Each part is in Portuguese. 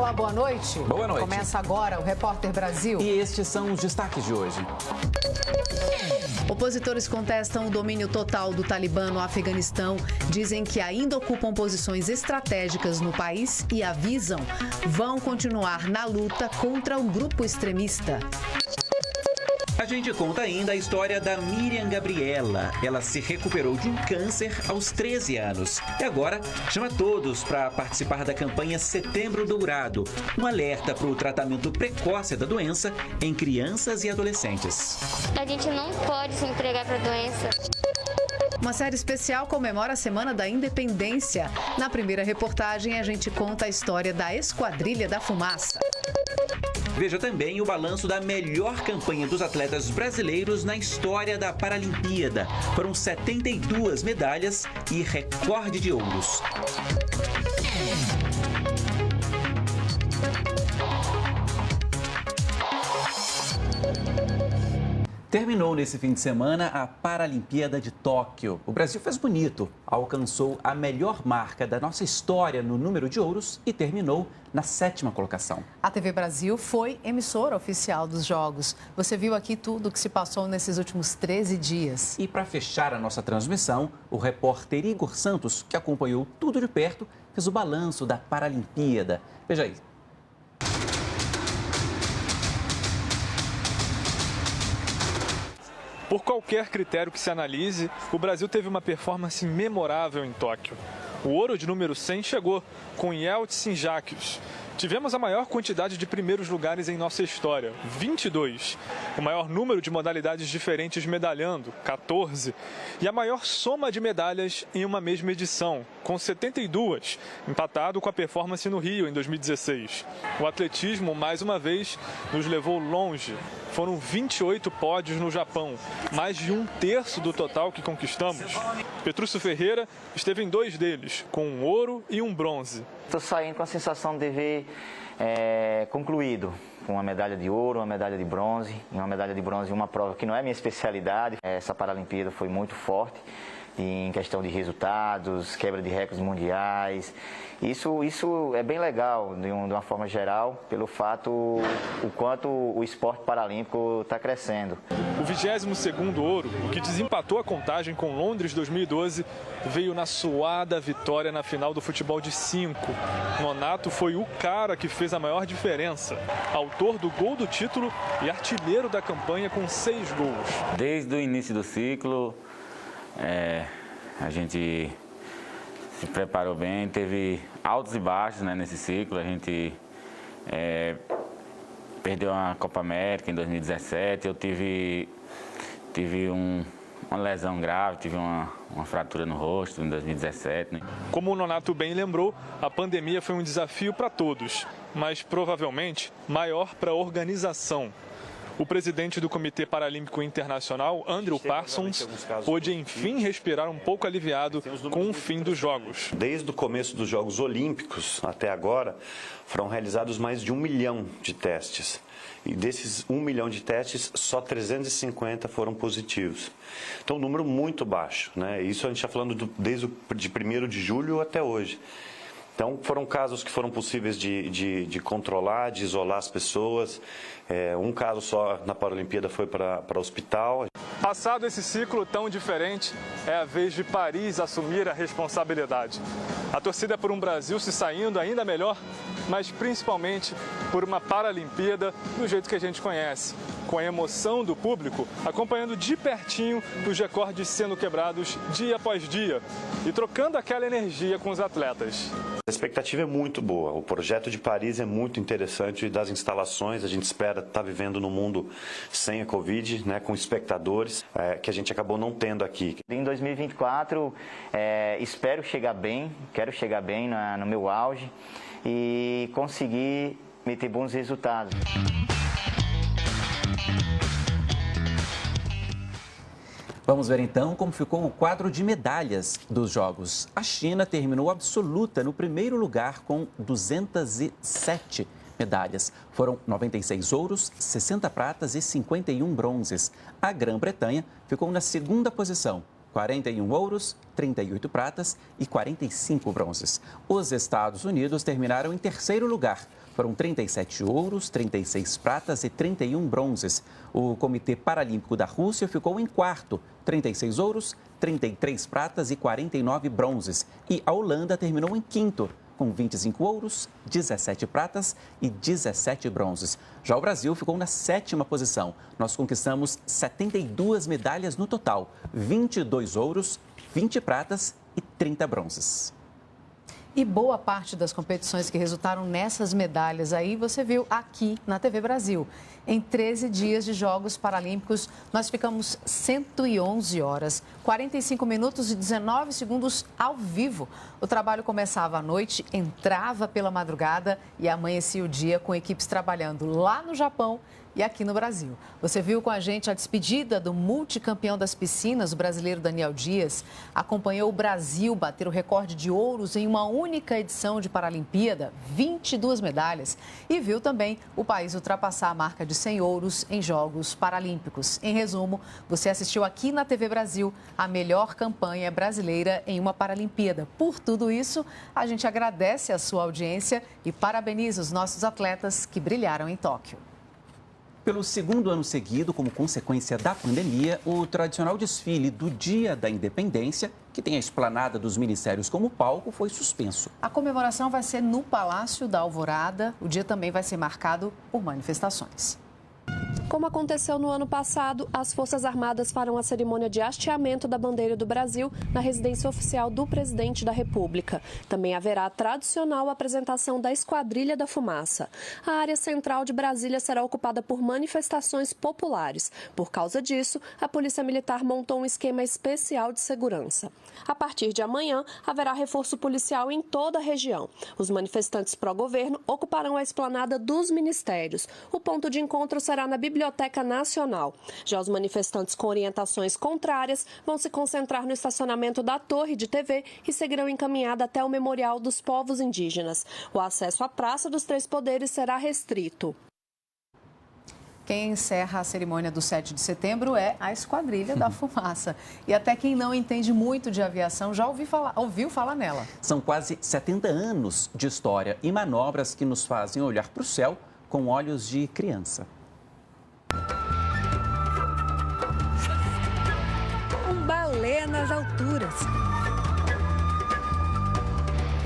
Olá, boa noite. Boa noite. Começa agora o Repórter Brasil. E estes são os destaques de hoje. Opositores contestam o domínio total do Talibã no Afeganistão, dizem que ainda ocupam posições estratégicas no país e avisam vão continuar na luta contra o grupo extremista. A gente conta ainda a história da Miriam Gabriela. Ela se recuperou de um câncer aos 13 anos e agora chama todos para participar da campanha Setembro Dourado, um alerta para o tratamento precoce da doença em crianças e adolescentes. A gente não pode se entregar para a doença. Uma série especial comemora a Semana da Independência. Na primeira reportagem, a gente conta a história da Esquadrilha da Fumaça. Veja também o balanço da melhor campanha dos atletas brasileiros na história da Paralimpíada. Foram 72 medalhas e recorde de ouros. Terminou nesse fim de semana a Paralimpíada de Tóquio. O Brasil fez bonito, alcançou a melhor marca da nossa história no número de ouros e terminou na 7ª colocação. A TV Brasil foi emissora oficial dos Jogos. Você viu aqui tudo o que se passou nesses últimos 13 dias. E para fechar a nossa transmissão, o repórter Igor Santos, que acompanhou tudo de perto, fez o balanço da Paralimpíada. Veja aí. Por qualquer critério que se analise, o Brasil teve uma performance memorável em Tóquio. O ouro de número 100 chegou com Yeltsin Jaquios. Tivemos a maior quantidade de primeiros lugares em nossa história, 22. O maior número de modalidades diferentes medalhando, 14. E a maior soma de medalhas em uma mesma edição, com 72, empatado com a performance no Rio em 2016. O atletismo, mais uma vez, nos levou longe. Foram 28 pódios no Japão, mais de 1/3 do total que conquistamos. Petrúcio Ferreira esteve em 2 deles, com um ouro e um bronze. Estou saindo com a sensação de dever concluído, com uma medalha de ouro, uma medalha de bronze, e uma medalha de bronze em uma prova que não é minha especialidade. Essa Paralimpíada foi muito forte em questão de resultados, quebra de recordes mundiais. Isso é bem legal, de uma forma geral, pelo fato o quanto o esporte paralímpico está crescendo. O 22º ouro, o que desempatou a contagem com Londres 2012, veio na suada vitória na final do futebol de 5. Nonato foi o cara que fez a maior diferença, autor do gol do título e artilheiro da campanha com 6 gols. Desde o início do ciclo, a gente se preparou bem, teve altos e baixos, né, nesse ciclo. A gente perdeu a Copa América em 2017, eu tive uma lesão grave, tive uma fratura no rosto em 2017. Né? Como o Nonato bem lembrou, a pandemia foi um desafio para todos, mas provavelmente maior para a organização. O presidente do Comitê Paralímpico Internacional, Andrew Parsons, pôde enfim respirar um pouco aliviado com o fim dos Jogos. Desde o começo dos Jogos Olímpicos até agora, foram realizados mais de 1 milhão de testes. E desses 1 milhão de testes, só 350 foram positivos. Então, um número muito baixo, né? Isso a gente está falando desde de 1º de julho até hoje. Então, foram casos que foram possíveis de controlar, de isolar as pessoas. Um caso só na Paralimpíada foi para hospital. Passado esse ciclo tão diferente, é a vez de Paris assumir a responsabilidade. A torcida é por um Brasil se saindo ainda melhor, mas principalmente por uma Paralimpíada do jeito que a gente conhece, com a emoção do público acompanhando de pertinho os recordes sendo quebrados dia após dia e trocando aquela energia com os atletas. A expectativa é muito boa. O projeto de Paris é muito interessante, das instalações. A gente espera estar vivendo num mundo sem a Covid, né, com espectadores, que a gente acabou não tendo aqui. Em 2024, espero chegar bem, quero chegar bem no meu auge e conseguir ter bons resultados. Vamos ver então como ficou o quadro de medalhas dos Jogos. A China terminou absoluta no primeiro lugar com 207 medalhas. Foram 96 ouros, 60 pratas e 51 bronzes. A Grã-Bretanha ficou na segunda posição 41 ouros, 38 pratas e 45 bronzes. Os Estados Unidos terminaram em terceiro lugar. Foram 37 ouros, 36 pratas e 31 bronzes. O Comitê Paralímpico da Rússia ficou em quarto, 36 ouros, 33 pratas e 49 bronzes. E a Holanda terminou em quinto, com 25 ouros, 17 pratas e 17 bronzes. Já o Brasil ficou na sétima posição. Nós conquistamos 72 medalhas no total, 22 ouros, 20 pratas e 30 bronzes. E boa parte das competições que resultaram nessas medalhas aí você viu aqui na TV Brasil. Em 13 dias de Jogos Paralímpicos, nós ficamos 111 horas, 45 minutos e 19 segundos ao vivo. O trabalho começava à noite, entrava pela madrugada e amanhecia o dia com equipes trabalhando lá no Japão e aqui no Brasil. Você viu com a gente a despedida do multicampeão das piscinas, o brasileiro Daniel Dias. Acompanhou o Brasil bater o recorde de ouros em uma única edição de Paralimpíada, 22 medalhas. E viu também o país ultrapassar a marca de 100 ouros em Jogos Paralímpicos. Em resumo, você assistiu aqui na TV Brasil a melhor campanha brasileira em uma Paralimpíada. Por tudo isso, a gente agradece a sua audiência e parabeniza os nossos atletas que brilharam em Tóquio. Pelo segundo ano seguido, como consequência da pandemia, o tradicional desfile do Dia da Independência, que tem a esplanada dos ministérios como palco, foi suspenso. A comemoração vai ser no Palácio da Alvorada. O dia também vai ser marcado por manifestações. Como aconteceu no ano passado, as Forças Armadas farão a cerimônia de hasteamento da bandeira do Brasil na residência oficial do presidente da República. Também haverá a tradicional apresentação da Esquadrilha da Fumaça. A área central de Brasília será ocupada por manifestações populares. Por causa disso, a Polícia Militar montou um esquema especial de segurança. A partir de amanhã, haverá reforço policial em toda a região. Os manifestantes pró-governo ocuparão a esplanada dos ministérios. O ponto de encontro será na Biblioteca Nacional. Já os manifestantes com orientações contrárias vão se concentrar no estacionamento da Torre de TV e seguirão encaminhada até o Memorial dos Povos Indígenas. O acesso à Praça dos Três Poderes será restrito. Quem encerra a cerimônia do 7 de setembro é a Esquadrilha da Fumaça. E até quem não entende muito de aviação já ouviu falar nela. São quase 70 anos de história e manobras que nos fazem olhar para o céu com olhos de criança. Um balé nas alturas.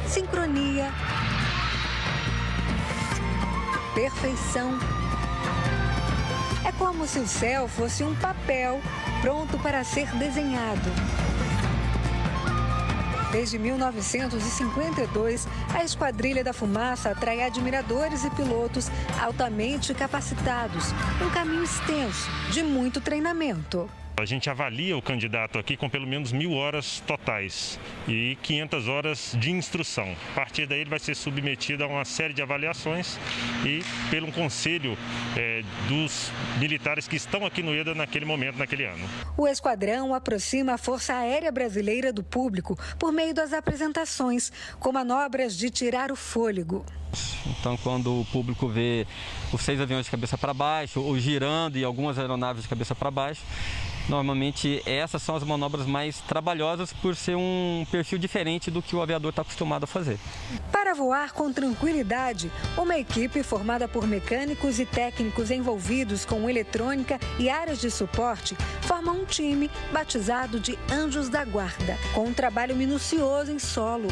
Sincronia. Perfeição. É como se o céu fosse um papel pronto para ser desenhado. Desde 1952, a Esquadrilha da Fumaça atrai admiradores e pilotos altamente capacitados. Um caminho extenso, de muito treinamento. A gente avalia o candidato aqui com pelo menos 1.000 horas totais e 500 horas de instrução. A partir daí ele vai ser submetido a uma série de avaliações e pelo conselho dos militares que estão aqui no IEDA naquele momento, naquele ano. O esquadrão aproxima a Força Aérea Brasileira do público por meio das apresentações, com manobras de tirar o fôlego. Então, quando o público vê os 6 aviões de cabeça para baixo, ou girando e algumas aeronaves de cabeça para baixo, normalmente essas são as manobras mais trabalhosas por ser um perfil diferente do que o aviador está acostumado a fazer. Para voar com tranquilidade, uma equipe formada por mecânicos e técnicos envolvidos com eletrônica e áreas de suporte forma um time batizado de Anjos da Guarda, com um trabalho minucioso em solo.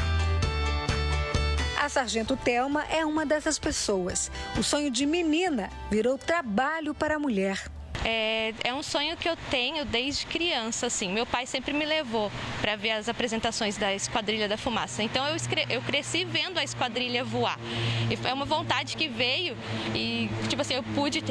A Sargento Thelma é uma dessas pessoas. O sonho de menina virou trabalho para a mulher. É um sonho que eu tenho desde criança, assim. Meu pai sempre me levou para ver as apresentações da Esquadrilha da Fumaça. Então eu cresci vendo a esquadrilha voar. E foi uma vontade que veio e, tipo assim, eu pude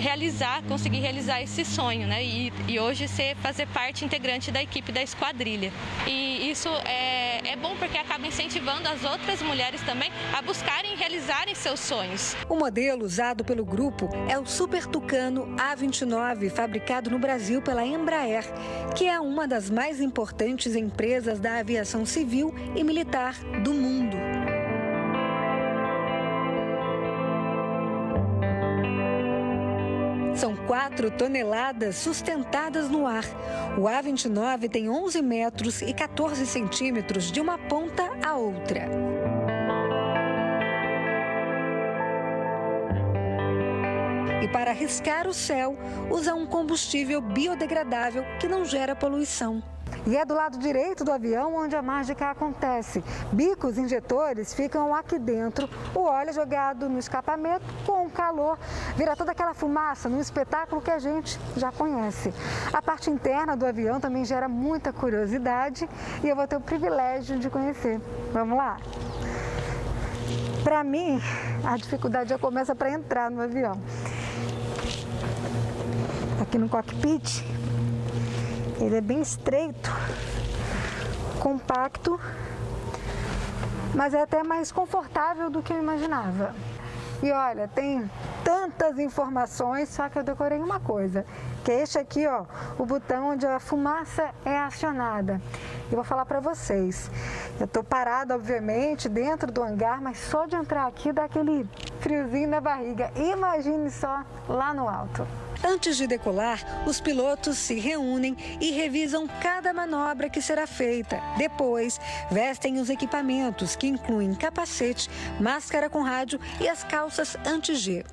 conseguir realizar esse sonho, né? E hoje fazer parte integrante da equipe da esquadrilha. E isso é bom porque acaba incentivando as outras mulheres também a buscarem e realizarem seus sonhos. O modelo usado pelo grupo é o Super Tucano A29, fabricado no Brasil pela Embraer, que é uma das mais importantes empresas da aviação civil e militar do mundo. São 4 toneladas sustentadas no ar. O A29 tem 11 metros e 14 centímetros de uma ponta à outra. E para riscar o céu, usa um combustível biodegradável que não gera poluição. E é do lado direito do avião onde a mágica acontece. Bicos injetores ficam aqui dentro, o óleo é jogado no escapamento com o calor, vira toda aquela fumaça num espetáculo que a gente já conhece. A parte interna do avião também gera muita curiosidade e eu vou ter o privilégio de conhecer. Vamos lá? Para mim, a dificuldade já começa para entrar no avião. Aqui no cockpit, ele é bem estreito, compacto, mas é até mais confortável do que eu imaginava. E olha, tem tantas informações, só que eu decorei uma coisa, que é este aqui, ó, o botão onde a fumaça é acionada. Eu vou falar para vocês. Eu estou parada, obviamente, dentro do hangar, mas só de entrar aqui dá aquele friozinho na barriga. Imagine só lá no alto. Antes de decolar, os pilotos se reúnem e revisam cada manobra que será feita. Depois, vestem os equipamentos, que incluem capacete, máscara com rádio e as calças anti-G.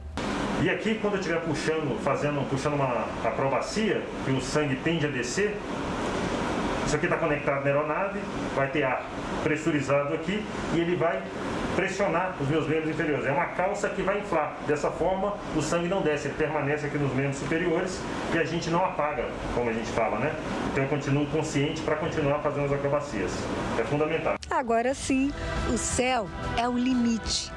E aqui, quando eu estiver puxando uma acrobacia, que o sangue tende a descer, isso aqui está conectado na aeronave, vai ter ar pressurizado aqui e ele vai pressionar os meus membros inferiores. É uma calça que vai inflar. Dessa forma, o sangue não desce, ele permanece aqui nos membros superiores e a gente não apaga, como a gente fala, né? Então eu continuo consciente para continuar fazendo as acrobacias. É fundamental. Agora sim, o céu é o limite.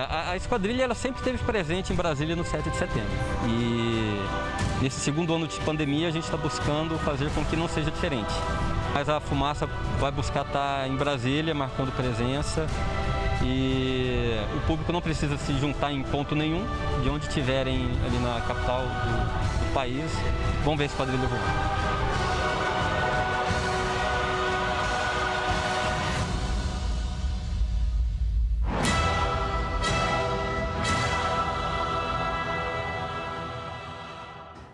A esquadrilha ela sempre esteve presente em Brasília no 7 de setembro. E nesse segundo ano de pandemia a gente está buscando fazer com que não seja diferente. Mas a fumaça vai buscar estar em Brasília, marcando presença. E o público não precisa se juntar em ponto nenhum, de onde estiverem ali na capital do país, vão ver a esquadrilha voar.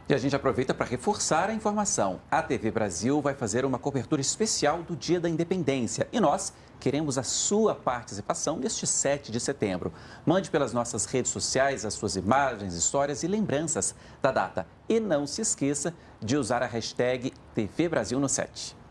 E a gente aproveita para reforçar a informação. A TV Brasil vai fazer uma cobertura especial do Dia da Independência e nós queremos a sua participação neste 7 de setembro. Mande pelas nossas redes sociais as suas imagens, histórias e lembranças da data. E não se esqueça de usar a hashtag TV Brasil no 7.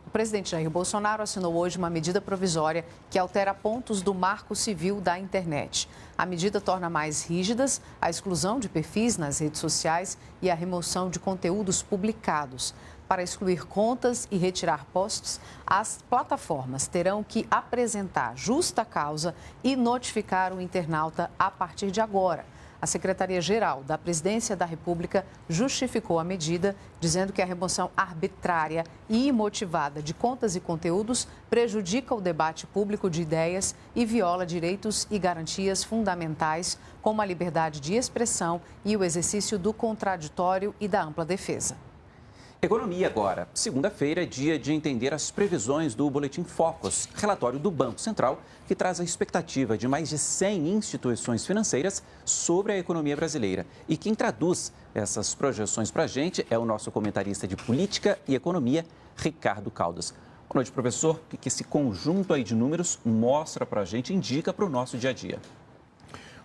O presidente Jair Bolsonaro assinou hoje uma medida provisória que altera pontos do Marco Civil da Internet. A medida torna mais rígidas a exclusão de perfis nas redes sociais e a remoção de conteúdos publicados. Para excluir contas e retirar posts, as plataformas terão que apresentar justa causa e notificar o internauta a partir de agora. A Secretaria-Geral da Presidência da República justificou a medida, dizendo que a remoção arbitrária e imotivada de contas e conteúdos prejudica o debate público de ideias e viola direitos e garantias fundamentais, como a liberdade de expressão e o exercício do contraditório e da ampla defesa. Economia agora. Segunda-feira é dia de entender as previsões do Boletim Focus, relatório do Banco Central, que traz a expectativa de mais de 100 instituições financeiras sobre a economia brasileira. E quem traduz essas projeções para a gente é o nosso comentarista de política e economia, Ricardo Caldas. Boa noite, professor. O que esse conjunto aí de números mostra para a gente, indica para o nosso dia a dia?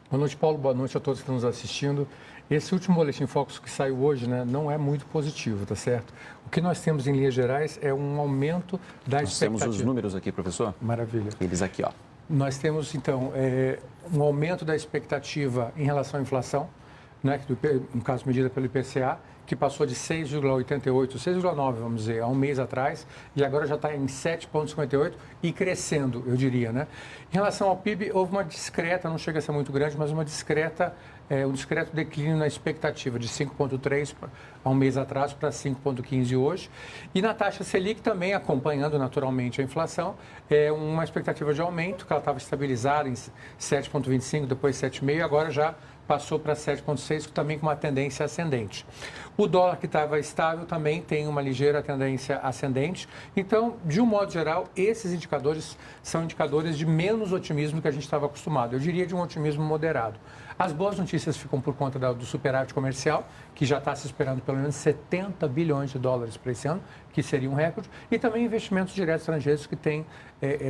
Boa noite, Paulo. Boa noite a todos que estão nos assistindo. Esse último Boletim Focus que saiu hoje, né, não é muito positivo, tá certo? O que nós temos em linhas gerais é um aumento da expectativa. Temos os números aqui, professor? Maravilha. Eles aqui, ó. Nós temos, então, um aumento da expectativa em relação à inflação, né, no caso medida pelo IPCA, que passou de 6,88, 6,9, vamos dizer, há um mês atrás, e agora já está em 7,58 e crescendo, eu diria, né? Em relação ao PIB, houve uma discreta, não chega a ser muito grande, mas um discreto declínio na expectativa de 5,3 há um mês atrás para 5,15 hoje. E na taxa Selic também, acompanhando naturalmente a inflação, uma expectativa de aumento, que ela estava estabilizada em 7,25, depois 7,5, agora já passou para 7,6, também com uma tendência ascendente. O dólar, que estava estável, também tem uma ligeira tendência ascendente. Então, de um modo geral, esses indicadores são indicadores de menos otimismo do que a gente estava acostumado. Eu diria de um otimismo moderado. As boas notícias ficam por conta do superávit comercial, que já está se esperando pelo menos 70 bilhões de dólares para esse ano, que seria um recorde, e também investimentos diretos estrangeiros que têm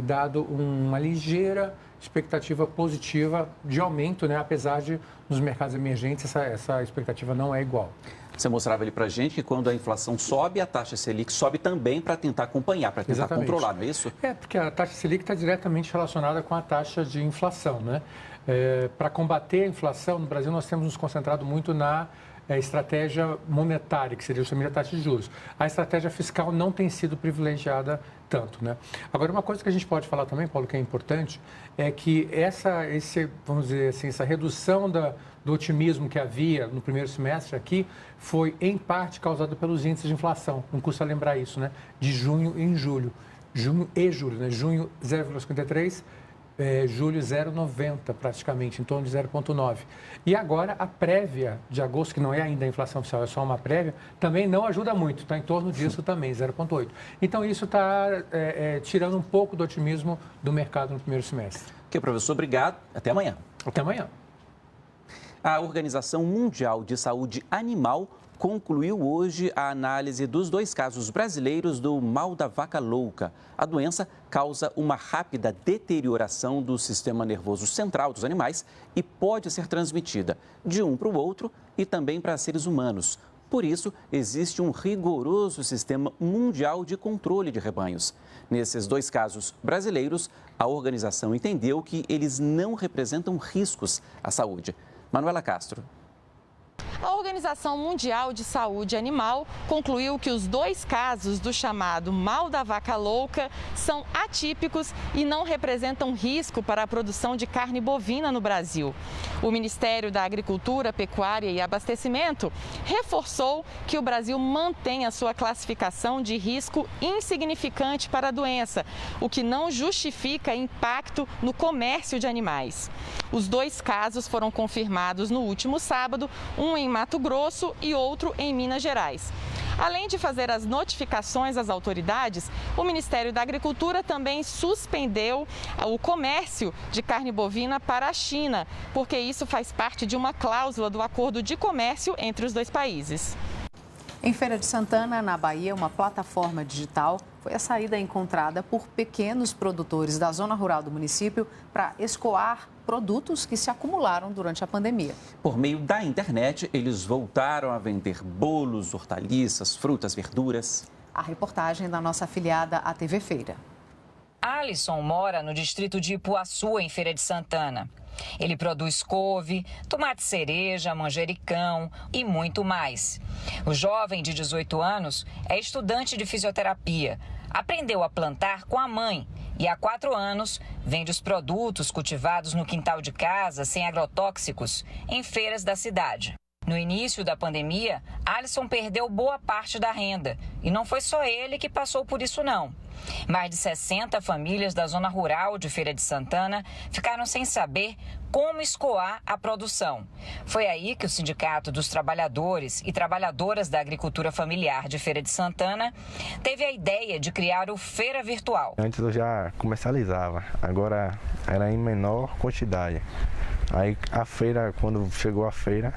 dado uma ligeira expectativa positiva de aumento, né? Apesar de nos mercados emergentes essa expectativa não é igual. Você mostrava ali para a gente que quando a inflação sobe, a taxa Selic sobe também para tentar acompanhar, para tentar controlar, não é isso? Porque a taxa Selic está diretamente relacionada com a taxa de inflação, né? Para combater a inflação, no Brasil nós temos nos concentrado muito na estratégia monetária, que seria justamente a taxa de juros. A estratégia fiscal não tem sido privilegiada tanto, né? Agora, uma coisa que a gente pode falar também, Paulo, que é importante, é que vamos dizer assim, essa redução do otimismo que havia no primeiro semestre aqui foi, em parte, causada pelos índices de inflação. Não custa lembrar isso, né? De junho e julho. Junho e julho, né? Junho 0,53%. Julho 0,90 praticamente, em torno de 0,9. E agora a prévia de agosto, que não é ainda a inflação oficial, é só uma prévia, também não ajuda muito, está em torno disso também, 0,8. Então isso está tirando um pouco do otimismo do mercado no primeiro semestre. Ok, professor, obrigado. Até amanhã. Até amanhã. A Organização Mundial de Saúde Animal concluiu hoje a análise dos 2 casos brasileiros do mal da vaca louca. A doença causa uma rápida deterioração do sistema nervoso central dos animais e pode ser transmitida de um para o outro e também para seres humanos. Por isso, existe um rigoroso sistema mundial de controle de rebanhos. Nesses 2 casos brasileiros, a organização entendeu que eles não representam riscos à saúde. Manuela Castro. A Organização Mundial de Saúde Animal concluiu que os 2 casos do chamado mal da vaca louca são atípicos e não representam risco para a produção de carne bovina no Brasil. O Ministério da Agricultura, Pecuária e Abastecimento reforçou que o Brasil mantém a sua classificação de risco insignificante para a doença, o que não justifica impacto no comércio de animais. Os 2 casos foram confirmados no último sábado, um em Mato Grosso e outro em Minas Gerais. Além de fazer as notificações às autoridades, o Ministério da Agricultura também suspendeu o comércio de carne bovina para a China, porque isso faz parte de uma cláusula do acordo de comércio entre os 2 países. Em Feira de Santana, na Bahia, uma plataforma digital foi a saída encontrada por pequenos produtores da zona rural do município para escoar produtos que se acumularam durante a pandemia. Por meio da internet, eles voltaram a vender bolos, hortaliças, frutas, verduras. A reportagem da nossa afiliada à TV Feira. Alisson mora no distrito de Ipuaçu, em Feira de Santana. Ele produz couve, tomate cereja, manjericão e muito mais. O jovem de 18 anos é estudante de fisioterapia. Aprendeu a plantar com a mãe e há 4 anos vende os produtos cultivados no quintal de casa, sem agrotóxicos, em feiras da cidade. No início da pandemia, Alisson perdeu boa parte da renda. E não foi só ele que passou por isso, não. Mais de 60 famílias da zona rural de Feira de Santana ficaram sem saber como escoar a produção. Foi aí que o Sindicato dos Trabalhadores e Trabalhadoras da Agricultura Familiar de Feira de Santana teve a ideia de criar o Feira Virtual. Antes eu já comercializava, agora era em menor quantidade. Aí a feira, quando chegou a feira,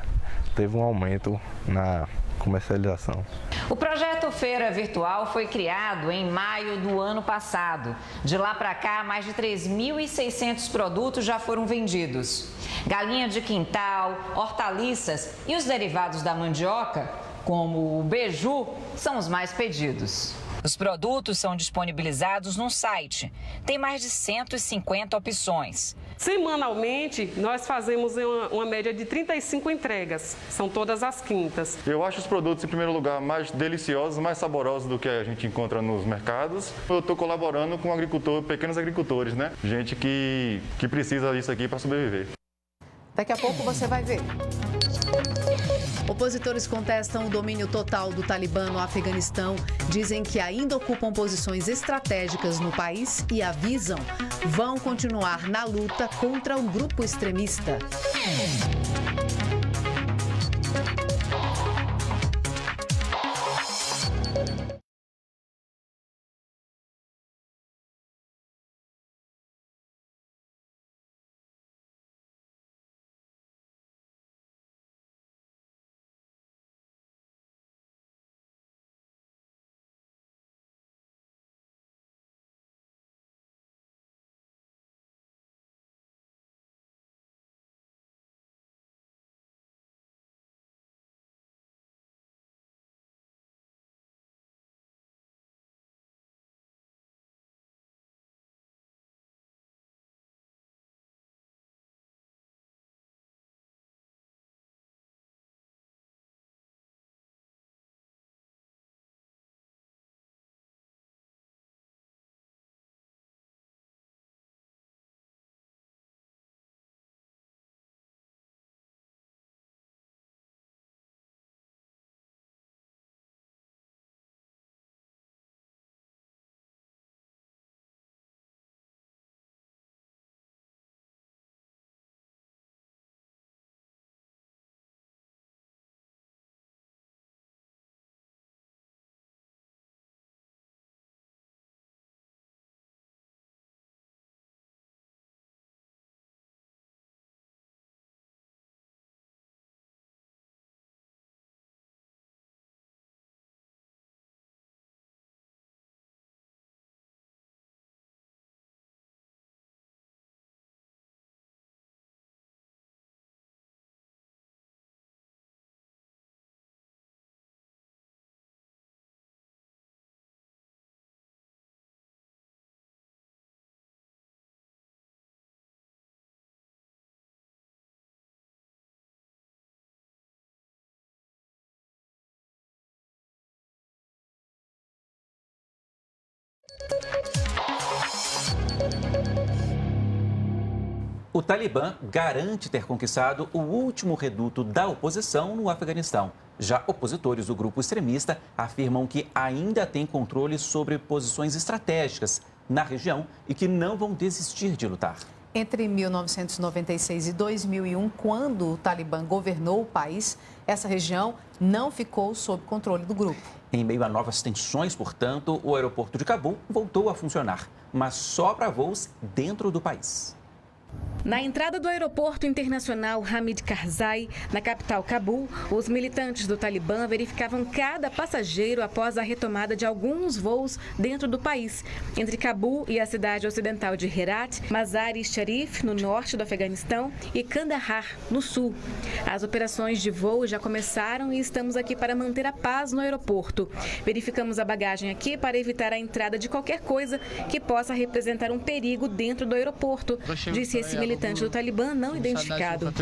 teve um aumento na comercialização. O projeto Feira Virtual foi criado em maio do ano passado. De lá para cá, mais de 3.600 produtos já foram vendidos. Galinha de quintal, hortaliças e os derivados da mandioca, como o beiju, são os mais pedidos. Os produtos são disponibilizados no site. Tem mais de 150 opções. Semanalmente, nós fazemos uma média de 35 entregas. São todas as quintas. Eu acho os produtos, em primeiro lugar, mais deliciosos, mais saborosos do que a gente encontra nos mercados. Eu estou colaborando com pequenos agricultores, né? Gente que precisa disso aqui para sobreviver. Daqui a pouco você vai ver. Opositores contestam o domínio total do Talibã no Afeganistão, dizem que ainda ocupam posições estratégicas no país e avisam vão continuar na luta contra um grupo extremista. O Talibã garante ter conquistado o último reduto da oposição no Afeganistão. Já opositores do grupo extremista afirmam que ainda têm controle sobre posições estratégicas na região e que não vão desistir de lutar. Entre 1996 e 2001, quando o Talibã governou o país, essa região não ficou sob controle do grupo. Em meio a novas tensões, portanto, o aeroporto de Cabul voltou a funcionar, mas só para voos dentro do país. Na entrada do aeroporto internacional Hamid Karzai, na capital Cabul, os militantes do Talibã verificavam cada passageiro após a retomada de alguns voos dentro do país, entre Cabul e a cidade ocidental de Herat, Mazar-e-Sharif, no norte do Afeganistão, e Kandahar, no sul. As operações de voo já começaram e estamos aqui para manter a paz no aeroporto. Verificamos a bagagem aqui para evitar a entrada de qualquer coisa que possa representar um perigo dentro do aeroporto, disse esse militante do Talibã não identificado.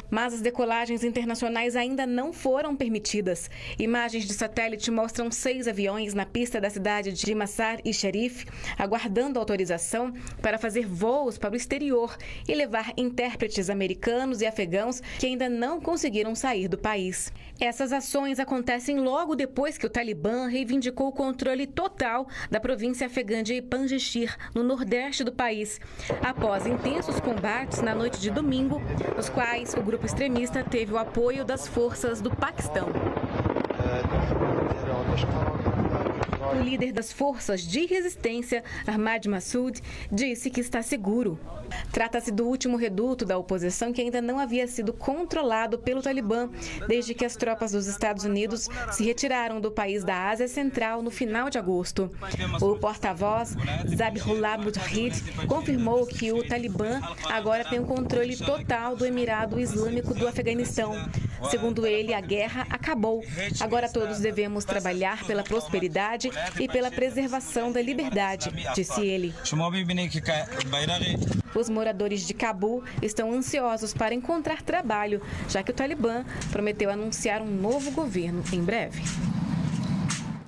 Mas as decolagens internacionais ainda não foram permitidas. Imagens de satélite mostram 6 aviões na pista da cidade de Mazar-e-Sharif, aguardando autorização para fazer voos para o exterior e levar intérpretes americanos e afegãos que ainda não conseguiram sair do país. Essas ações acontecem logo depois que o Talibã reivindicou o controle total da província afegã de Panjshir, no nordeste do país, após intensos combates na noite de domingo, nos quais o grupo extremista teve o apoio das forças do Paquistão. O líder das forças de resistência, Ahmad Massoud, disse que está seguro. Trata-se do último reduto da oposição que ainda não havia sido controlado pelo Talibã desde que as tropas dos Estados Unidos se retiraram do país da Ásia Central no final de agosto. O porta-voz, Zabihullah Mujahid, confirmou que o Talibã agora tem o controle total do Emirado Islâmico do Afeganistão. Segundo ele, a guerra acabou. Agora todos devemos trabalhar pela prosperidade e pela preservação da liberdade, disse ele. Os moradores de Cabul estão ansiosos para encontrar trabalho, já que o Talibã prometeu anunciar um novo governo em breve.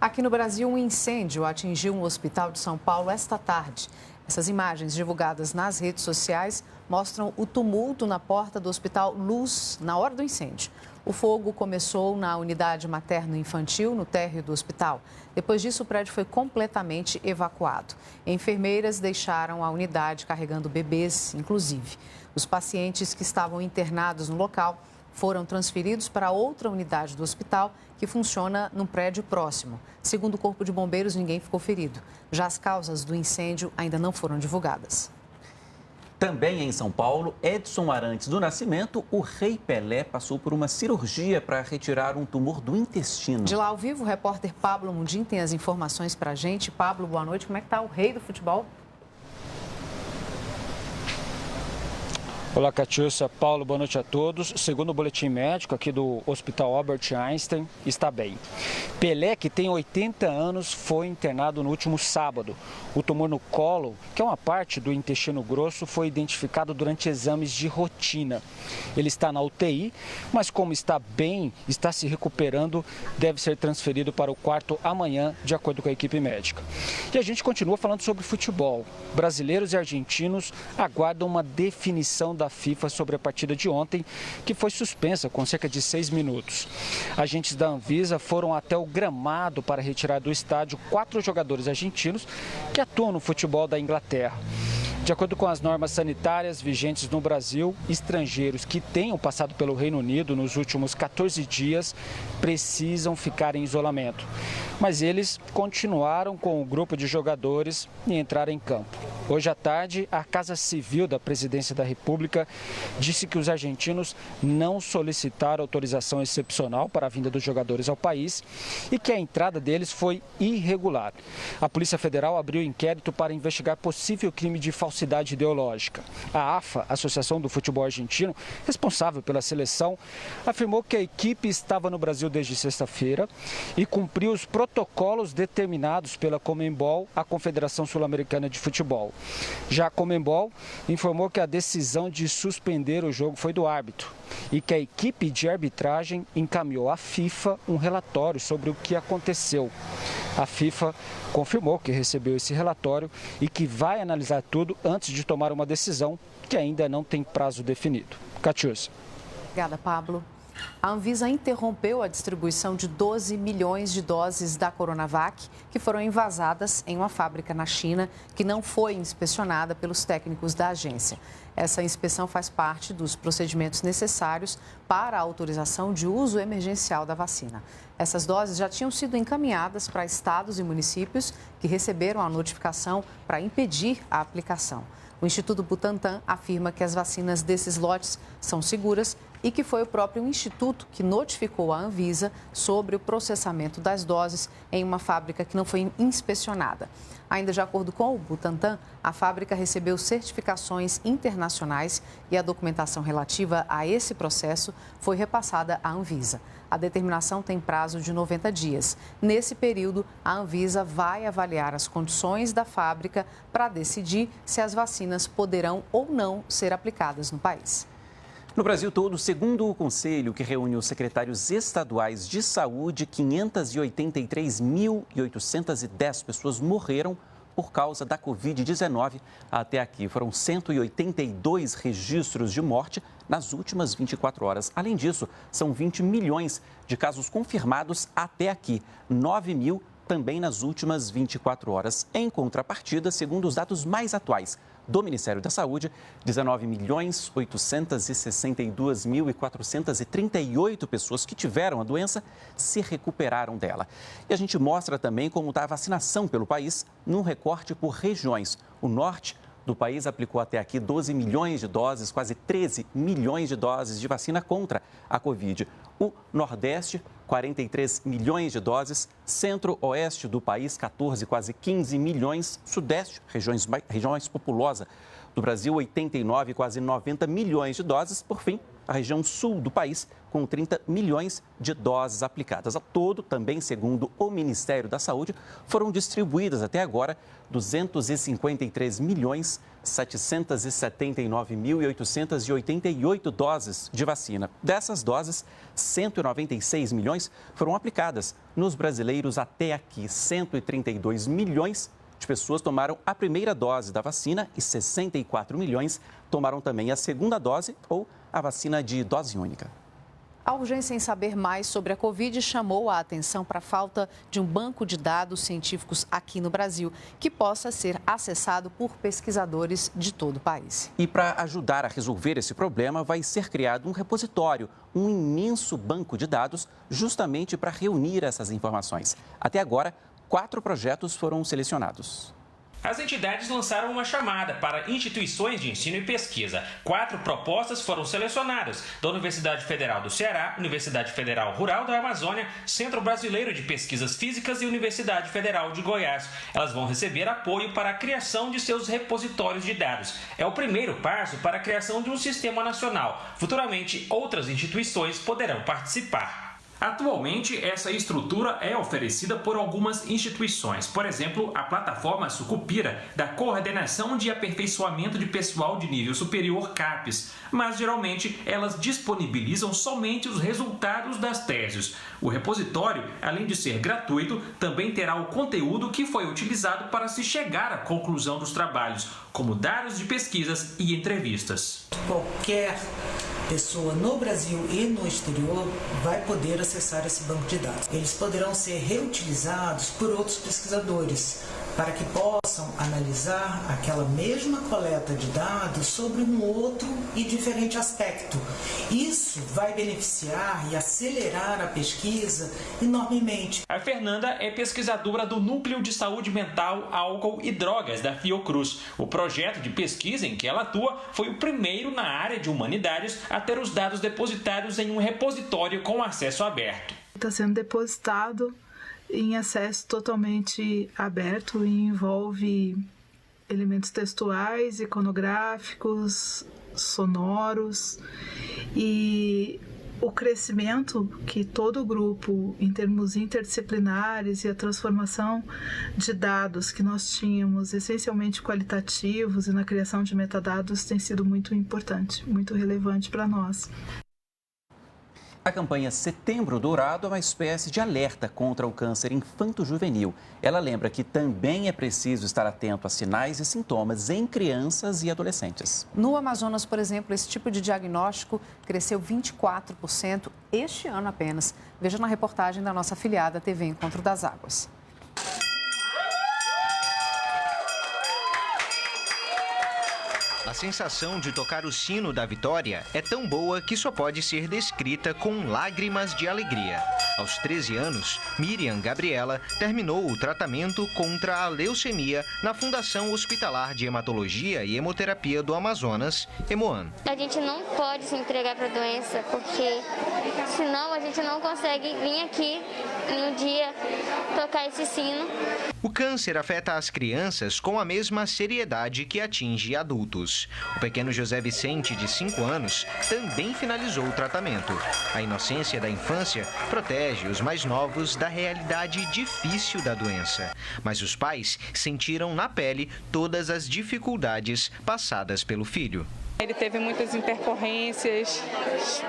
Aqui no Brasil, um incêndio atingiu um hospital de São Paulo esta tarde. Essas imagens divulgadas nas redes sociais mostram o tumulto na porta do Hospital Luz na hora do incêndio. O fogo começou na unidade materno-infantil, no térreo do hospital. Depois disso, o prédio foi completamente evacuado. Enfermeiras deixaram a unidade carregando bebês, inclusive. Os pacientes que estavam internados no local foram transferidos para outra unidade do hospital, que funciona num prédio próximo. Segundo o Corpo de Bombeiros, ninguém ficou ferido. Já as causas do incêndio ainda não foram divulgadas. Também em São Paulo, Edson Arantes do Nascimento, o Rei Pelé passou por uma cirurgia para retirar um tumor do intestino. De lá ao vivo, o repórter Pablo Mundim tem as informações para a gente. Pablo, boa noite. Como é que está o rei do futebol? Olá, Catiúcia. Paulo, boa noite a todos. Segundo o boletim médico aqui do Hospital Albert Einstein, está bem. Pelé, que tem 80 anos, foi internado no último sábado. O tumor no colo, que é uma parte do intestino grosso, foi identificado durante exames de rotina. Ele está na UTI, mas como está bem, está se recuperando, deve ser transferido para o quarto amanhã, de acordo com a equipe médica. E a gente continua falando sobre futebol. Brasileiros e argentinos aguardam uma definição da FIFA sobre a partida de ontem, que foi suspensa com cerca de 6 minutos. Agentes da Anvisa foram até o gramado para retirar do estádio 4 jogadores argentinos que atuam no futebol da Inglaterra. De acordo com as normas sanitárias vigentes no Brasil, estrangeiros que tenham passado pelo Reino Unido nos últimos 14 dias precisam ficar em isolamento. Mas eles continuaram com o grupo de jogadores e entraram em campo. Hoje à tarde, a Casa Civil da Presidência da República disse que os argentinos não solicitaram autorização excepcional para a vinda dos jogadores ao país e que a entrada deles foi irregular. A Polícia Federal abriu inquérito para investigar possível crime de falsidade ideológica. A AFA, Associação do Futebol Argentino, responsável pela seleção, afirmou que a equipe estava no Brasil desde sexta-feira e cumpriu os protocolos determinados pela Conmebol, a Confederação Sul-Americana de Futebol. Já a Conmebol informou que a decisão de suspender o jogo foi do árbitro e que a equipe de arbitragem encaminhou à FIFA um relatório sobre o que aconteceu. A FIFA confirmou que recebeu esse relatório e que vai analisar tudo antes de tomar uma decisão que ainda não tem prazo definido. Catiúcia. Obrigada, Pablo. A Anvisa interrompeu a distribuição de 12 milhões de doses da Coronavac que foram envasadas em uma fábrica na China que não foi inspecionada pelos técnicos da agência. Essa inspeção faz parte dos procedimentos necessários para a autorização de uso emergencial da vacina. Essas doses já tinham sido encaminhadas para estados e municípios que receberam a notificação para impedir a aplicação. O Instituto Butantan afirma que as vacinas desses lotes são seguras e que foi o próprio Instituto que notificou a Anvisa sobre o processamento das doses em uma fábrica que não foi inspecionada. Ainda de acordo com o Butantan, a fábrica recebeu certificações internacionais e a documentação relativa a esse processo foi repassada à Anvisa. A determinação tem prazo de 90 dias. Nesse período, a Anvisa vai avaliar as condições da fábrica para decidir se as vacinas poderão ou não ser aplicadas no país. No Brasil todo, segundo o Conselho, que reúne os secretários estaduais de saúde, 583.810 pessoas morreram por causa da Covid-19 até aqui. Foram 182 registros de morte nas últimas 24 horas. Além disso, são 20 milhões de casos confirmados até aqui, 9 mil também nas últimas 24 horas. Em contrapartida, segundo os dados mais atuais do Ministério da Saúde, 19.862.438 pessoas que tiveram a doença se recuperaram dela. E a gente mostra também como está a vacinação pelo país num recorte por regiões. O norte do país aplicou até aqui 12 milhões de doses, quase 13 milhões de doses de vacina contra a Covid. O Nordeste, 43 milhões de doses. Centro-Oeste do país, 14, quase 15 milhões. Sudeste, região mais populosa do Brasil, 89, quase 90 milhões de doses. Por fim, a região sul do país, com 30 milhões de doses aplicadas. Ao todo, também segundo o Ministério da Saúde, foram distribuídas até agora 253.779.888 doses de vacina. Dessas doses, 196 milhões foram aplicadas nos brasileiros até aqui. 132 milhões de pessoas tomaram a primeira dose da vacina e 64 milhões tomaram também a segunda dose ou a vacina de dose única. A urgência em saber mais sobre a Covid chamou a atenção para a falta de um banco de dados científicos aqui no Brasil, que possa ser acessado por pesquisadores de todo o país. E para ajudar a resolver esse problema, vai ser criado um repositório, um imenso banco de dados, justamente para reunir essas informações. Até agora, 4 projetos foram selecionados. As entidades lançaram uma chamada para instituições de ensino e pesquisa. 4 propostas foram selecionadas da Universidade Federal do Ceará, Universidade Federal Rural da Amazônia, Centro Brasileiro de Pesquisas Físicas e Universidade Federal de Goiás. Elas vão receber apoio para a criação de seus repositórios de dados. É o primeiro passo para a criação de um sistema nacional. Futuramente, outras instituições poderão participar. Atualmente, essa estrutura é oferecida por algumas instituições. Por exemplo, a plataforma Sucupira, da Coordenação de Aperfeiçoamento de Pessoal de Nível Superior, CAPES. Mas, geralmente, elas disponibilizam somente os resultados das teses. O repositório, além de ser gratuito, também terá o conteúdo que foi utilizado para se chegar à conclusão dos trabalhos, como dados de pesquisas e entrevistas. Qualquer pessoa no Brasil e no exterior vai poder acessar esse banco de dados. Eles poderão ser reutilizados por outros pesquisadores para que possam analisar aquela mesma coleta de dados sobre um outro e diferente aspecto. Isso vai beneficiar e acelerar a pesquisa enormemente. A Fernanda é pesquisadora do Núcleo de Saúde Mental, Álcool e Drogas da Fiocruz. O projeto de pesquisa em que ela atua foi o primeiro na área de humanidades a ter os dados depositados em um repositório com acesso aberto. Está sendo depositado em acesso totalmente aberto e envolve elementos textuais, iconográficos, sonoros, e o crescimento que todo o grupo, em termos interdisciplinares, e a transformação de dados que nós tínhamos, essencialmente qualitativos, e na criação de metadados, tem sido muito importante, muito relevante para nós. A campanha Setembro Dourado é uma espécie de alerta contra o câncer infanto-juvenil. Ela lembra que também é preciso estar atento a sinais e sintomas em crianças e adolescentes. No Amazonas, por exemplo, esse tipo de diagnóstico cresceu 24% este ano apenas. Veja na reportagem da nossa afiliada TV Encontro das Águas. A sensação de tocar o sino da vitória é tão boa que só pode ser descrita com lágrimas de alegria. Aos 13 anos, Miriam Gabriela terminou o tratamento contra a leucemia na Fundação Hospitalar de Hematologia e Hemoterapia do Amazonas, Hemoan. A gente não pode se entregar para a doença, porque senão a gente não consegue vir aqui em um dia tocar esse sino. O câncer afeta as crianças com a mesma seriedade que atinge adultos. O pequeno José Vicente, de 5 anos, também finalizou o tratamento. A inocência da infância protege os mais novos da realidade difícil da doença. Mas os pais sentiram na pele todas as dificuldades passadas pelo filho. Ele teve muitas intercorrências,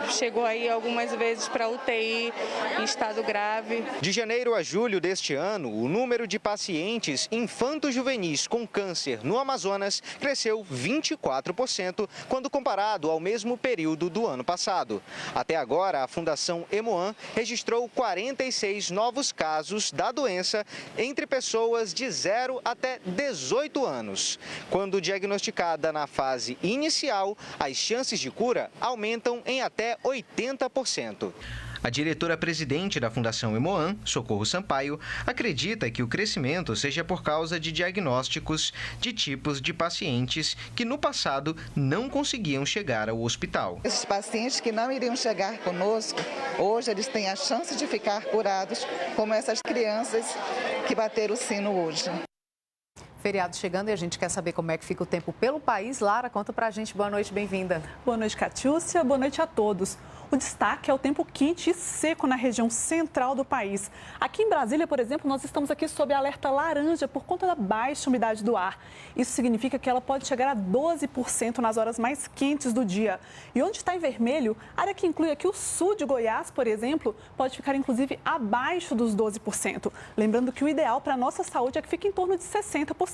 chegou aí algumas vezes para UTI em estado grave. De janeiro a julho deste ano, o número de pacientes infanto-juvenis com câncer no Amazonas cresceu 24% quando comparado ao mesmo período do ano passado. Até agora, a Fundação Hemoan registrou 46 novos casos da doença entre pessoas de 0 até 18 anos. Quando diagnosticada na fase inicial, as chances de cura aumentam em até 80%. A diretora-presidente da Fundação Hemoan, Socorro Sampaio, acredita que o crescimento seja por causa de diagnósticos de tipos de pacientes que no passado não conseguiam chegar ao hospital. Esses pacientes que não iriam chegar conosco, hoje eles têm a chance de ficar curados, como essas crianças que bateram o sino hoje. Feriado chegando e a gente quer saber como é que fica o tempo pelo país. Lara, conta pra gente. Boa noite, bem-vinda. Boa noite, Catiúcia. Boa noite a todos. O destaque é o tempo quente e seco na região central do país. Aqui em Brasília, por exemplo, nós estamos aqui sob alerta laranja por conta da baixa umidade do ar. Isso significa que ela pode chegar a 12% nas horas mais quentes do dia. E onde está em vermelho, área que inclui aqui o sul de Goiás, por exemplo, pode ficar inclusive abaixo dos 12%. Lembrando que o ideal para a nossa saúde é que fique em torno de 60%.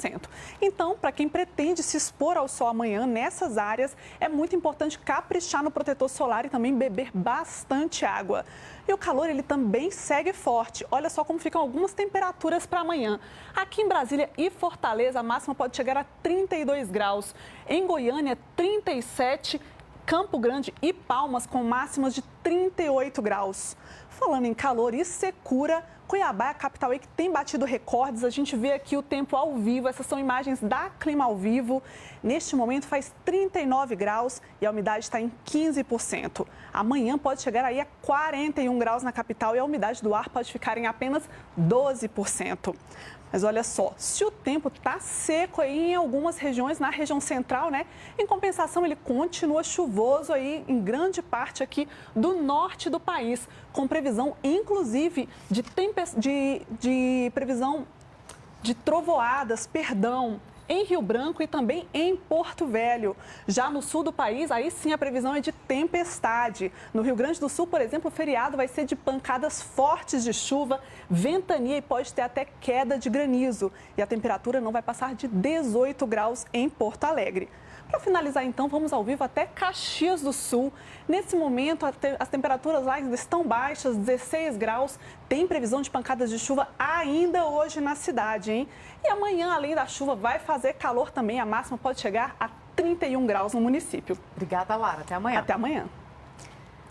Então, para quem pretende se expor ao sol amanhã nessas áreas, é muito importante caprichar no protetor solar e também beber bastante água. E o calor, ele também segue forte. Olha só como ficam algumas temperaturas para amanhã. Aqui em Brasília e Fortaleza, a máxima pode chegar a 32 graus. Em Goiânia, 37, Campo Grande e Palmas com máximas de 38 graus. Falando em calor e secura, Cuiabá é a capital aí que tem batido recordes. A gente vê aqui o tempo ao vivo. Essas são imagens da Clima ao Vivo. Neste momento faz 39 graus e a umidade está em 15%. Amanhã pode chegar aí a 41 graus na capital e a umidade do ar pode ficar em apenas 12%. Mas olha só, se o tempo está seco aí em algumas regiões, na região central, né? Em compensação, ele continua chuvoso aí em grande parte aqui do norte do país, com previsão, inclusive, de previsão de trovoadas, em Rio Branco e também em Porto Velho. Já no sul do país, aí sim a previsão é de tempestade. No Rio Grande do Sul, por exemplo, o feriado vai ser de pancadas fortes de chuva, ventania e pode ter até queda de granizo. E a temperatura não vai passar de 18 graus em Porto Alegre. Para finalizar, então, vamos ao vivo até Caxias do Sul. Nesse momento, as temperaturas lá ainda estão baixas, 16 graus. Tem previsão de pancadas de chuva ainda hoje na cidade, hein? E amanhã, além da chuva, vai fazer calor também. A máxima pode chegar a 31 graus no município. Obrigada, Lara. Até amanhã. Até amanhã.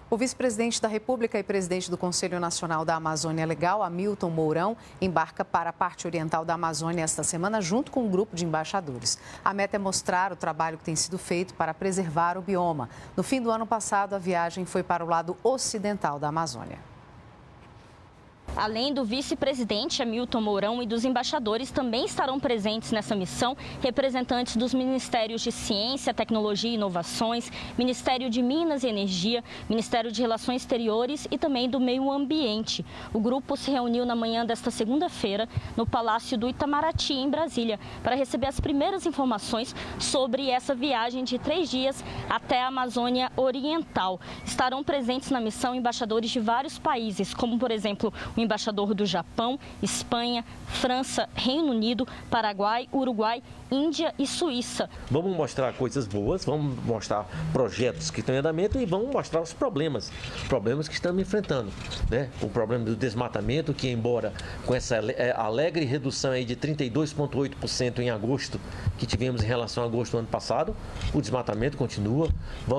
O vice-presidente da República e presidente do Conselho Nacional da Amazônia Legal, Hamilton Mourão, embarca para a parte oriental da Amazônia esta semana junto com um grupo de embaixadores. A meta é mostrar o trabalho que tem sido feito para preservar o bioma. No fim do ano passado, a viagem foi para o lado ocidental da Amazônia. Além do vice-presidente Hamilton Mourão e dos embaixadores, também estarão presentes nessa missão representantes dos Ministérios de Ciência, Tecnologia e Inovações, Ministério de Minas e Energia, Ministério de Relações Exteriores e também do Meio Ambiente. O grupo se reuniu na manhã desta segunda-feira no Palácio do Itamaraty, em Brasília, para receber as primeiras informações sobre essa viagem de 3 dias até a Amazônia Oriental. Estarão presentes na missão embaixadores de vários países, como, por exemplo, o embaixador do Japão, Espanha, França, Reino Unido, Paraguai, Uruguai, Índia e Suíça. Vamos mostrar coisas boas, vamos mostrar projetos que estão em andamento e vamos mostrar os problemas que estamos enfrentando, né? O problema do desmatamento, que embora com essa alegre redução aí de 32,8% em agosto que tivemos em relação a agosto do ano passado, o desmatamento continua,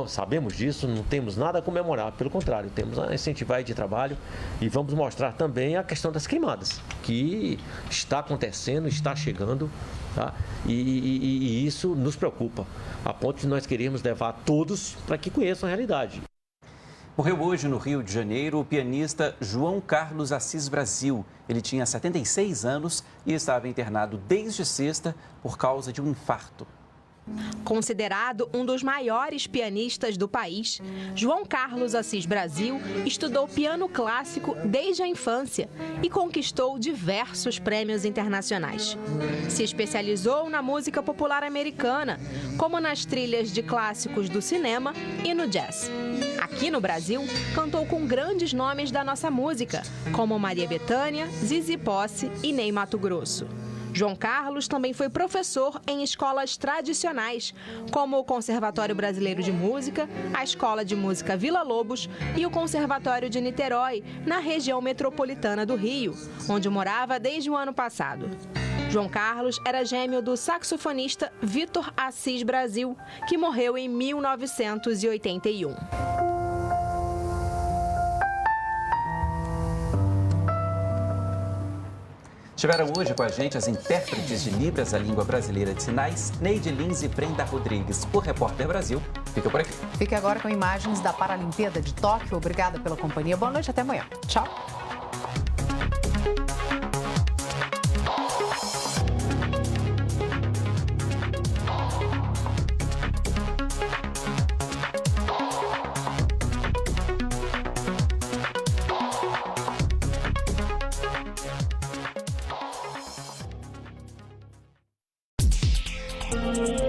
sabemos disso, não temos nada a comemorar, pelo contrário, temos a incentivar de trabalho e vamos mostrar também a questão das queimadas, que está acontecendo, está chegando, tá? E isso nos preocupa, a ponto de nós queremos levar todos para que conheçam a realidade. Morreu hoje no Rio de Janeiro o pianista João Carlos Assis Brasil. Ele tinha 76 anos e estava internado desde sexta por causa de um infarto. Considerado um dos maiores pianistas do país, João Carlos Assis Brasil estudou piano clássico desde a infância e conquistou diversos prêmios internacionais. Se especializou na música popular americana, como nas trilhas de clássicos do cinema e no jazz. Aqui no Brasil, cantou com grandes nomes da nossa música, como Maria Bethânia, Zizi Posse e Ney Matogrosso. João Carlos também foi professor em escolas tradicionais, como o Conservatório Brasileiro de Música, a Escola de Música Vila Lobos e o Conservatório de Niterói, na região metropolitana do Rio, onde morava desde o ano passado. João Carlos era gêmeo do saxofonista Vitor Assis Brasil, que morreu em 1981. Estiveram hoje com a gente as intérpretes de Libras, a língua brasileira de sinais, Neide Lins e Brenda Rodrigues. O Repórter Brasil fica por aqui. Fique agora com imagens da Paralimpíada de Tóquio. Obrigada pela companhia. Boa noite, até amanhã. Tchau. Thank you.